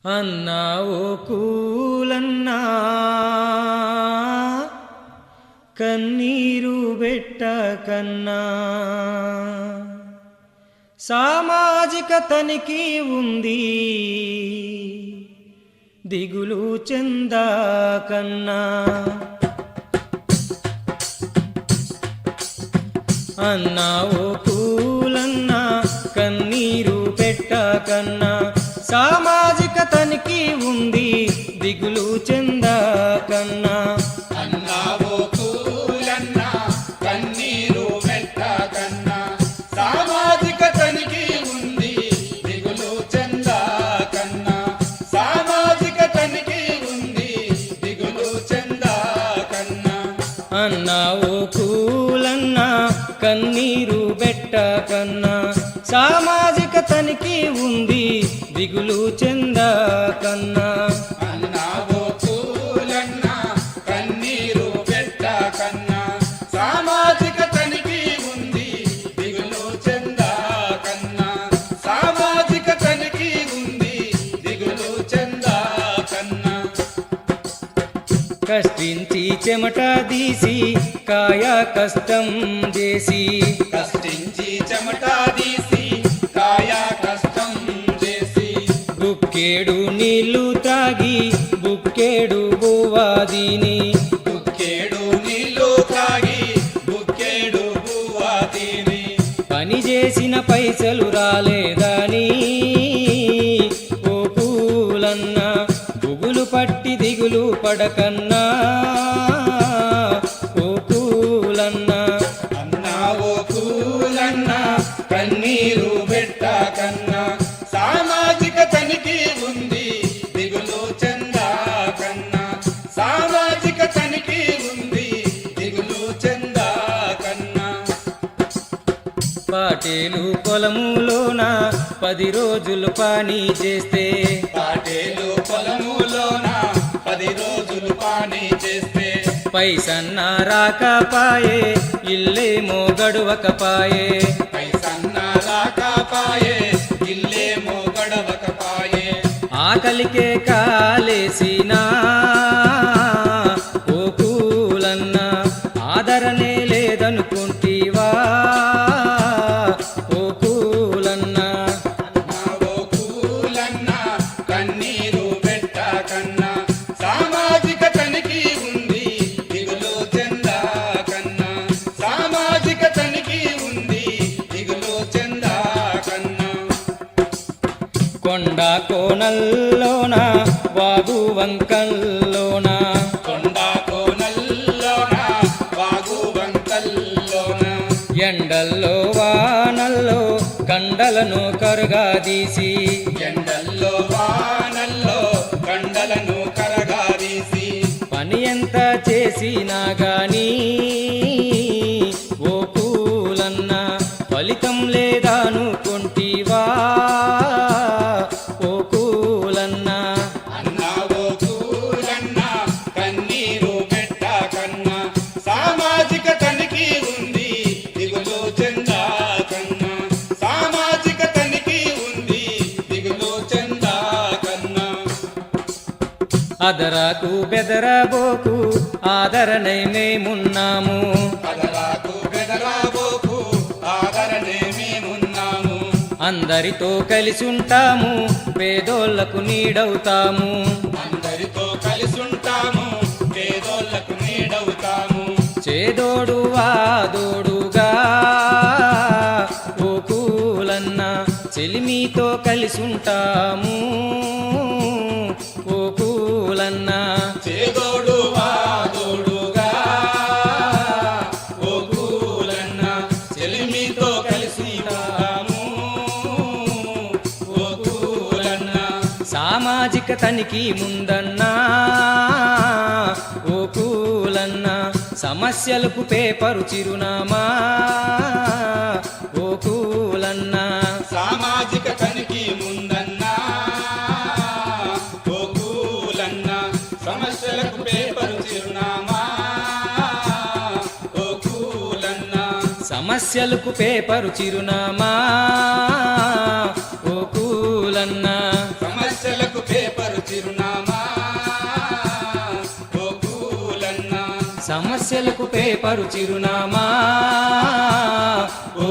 అన్నా ఓ కూలన్నా కన్నీరు బెట్టకన్నా సామాజిక తనిఖీ ఉంది దిగులు చెందకన్నా అన్నా ఓ కూలన్నా కన్నీరు పెట్టకన్నా సామాజిక తనిఖీ ఉంది దిగులు చెందకన్నా అన్నా ఓ కూలన్నా కన్నీరు పెట్టకన్నా సామాజిక తనిఖీ ఉంది దిగులు చెందకన్నా సామాజిక తనిఖీ ఉంది దిగులు చెందకన్నా అన్నా ఓ కూలన్నా కన్నీరు పెట్టకన్నా సామాజిక తనిఖీ ఉంది దిగులు చెందకన్నా అన్నా ఓ కూలన్నా కన్నీరు పెట్టకన్నా సామాజిక తనిఖీ ఉంది దిగులు చెందకన్నా సామాజిక తనిఖీ ఉంది దిగులు చెందకన్నా కష్టించి చెమట తీసి కాయ కష్టం చేసి కష్టించి చెమట తీసి కాయ కష్టం చేసి బుక్కేడు నీళ్లు త్రాగి బుక్కేడు బువ్వాదిని బుక్కేడు నీళ్లు తాగి బుక్కేడు బువ్వ తిని పని చేసిన పైసలు రాలేదని ఓ కూలన్నా బుగులు పట్టి దిగులు పడకన్నా ఓ కూలన్నా అన్నా ఓ కూలన్నా కన్నీరు పెట్టకన్నా సామాజిక తనిఖీ ఉంది దిగులు చెందకన్నా సామాజిక తనిఖీ ఉంది దిగులు చెందకన్నా పాటేలు పొలములోన 10 రోజులు పని చేస్తే పాటేలు పొలములోన 10 రోజులు పని చేస్తే పైసన్నా రాకపాయే ఇల్లేమో గడువకపాయే పైసన్న రాకపాయే ఇల్లేమో గడవకపాయే ఆకలికే కాలేసినా ఓ కూలన్నా ఆదరణే లేదనుకుంటీవా ఓ కూలన్నా అన్నా ఓ కూలన్నా కన్నీరు పెట్టకన్నా సామాజిక తనిఖీ ఉంది దిగులు చెందకన్నా సామాజిక తనిఖీ ఉంది దిగులు చెందకన్నా కొండ కోనల్లోన వాగు వంకల్లోన కొండ కోనల్లోన వాగు వంకల్లోన ఎండల్లో వానల్లో కండలను కరుగాదీసి ఎండల్లో వానల్లో కండలను కరగాదీసి పని ఎంత చేసినా గాని ఓ కూలన్నా ఫలితం లేదనుకుంటీవా ఓ కూలన్నా అన్నా ఓ కూలన్నా కన్నీరు పెట్టకన్నా సామాజిక తనిఖీ ఉంది దిగులు చెందకన్నా సామాజిక తనిఖీ ఉంది దిగులు చెందకన్నా అదరాకు బెదరబోకు ఆదరణై మేమున్నాము కదరాకు బెదరాబోకు ఆదరణే మేమున్నాము అందరితో కలిసి ఉంటాము పేదోళ్లకు నీడవుతాము అందరితో కలిసుంటాము పేదోళ్లకు నీడవుతాము చేదోడు వాదోడుగా ఓ కూలన్నా చెలిమితో కలిసి ఉంటాము ఓ కూలన్నా చేదోడు వాదోడుగా ఓ కూలన్నా చెలిమితో కలిసి ఉంటాము ఓ కూలన్నా సామాజిక తనిఖీ ముందన్నా ఓ కూలన్నా సమస్యలకు పేపరు చిరునామా ఓ కూలన్నా సామాజిక తనిఖీ ముందన్నా ఓ కూలన్నా సమస్యలకు పేపరు చిరునామా ఓ కూలన్నా సమస్యలకు పేపరు చిరునామా ఓ కూలన్నా సమస్యలకు పేపరు సమస్యలకు పేపరు చిరునామా ఓ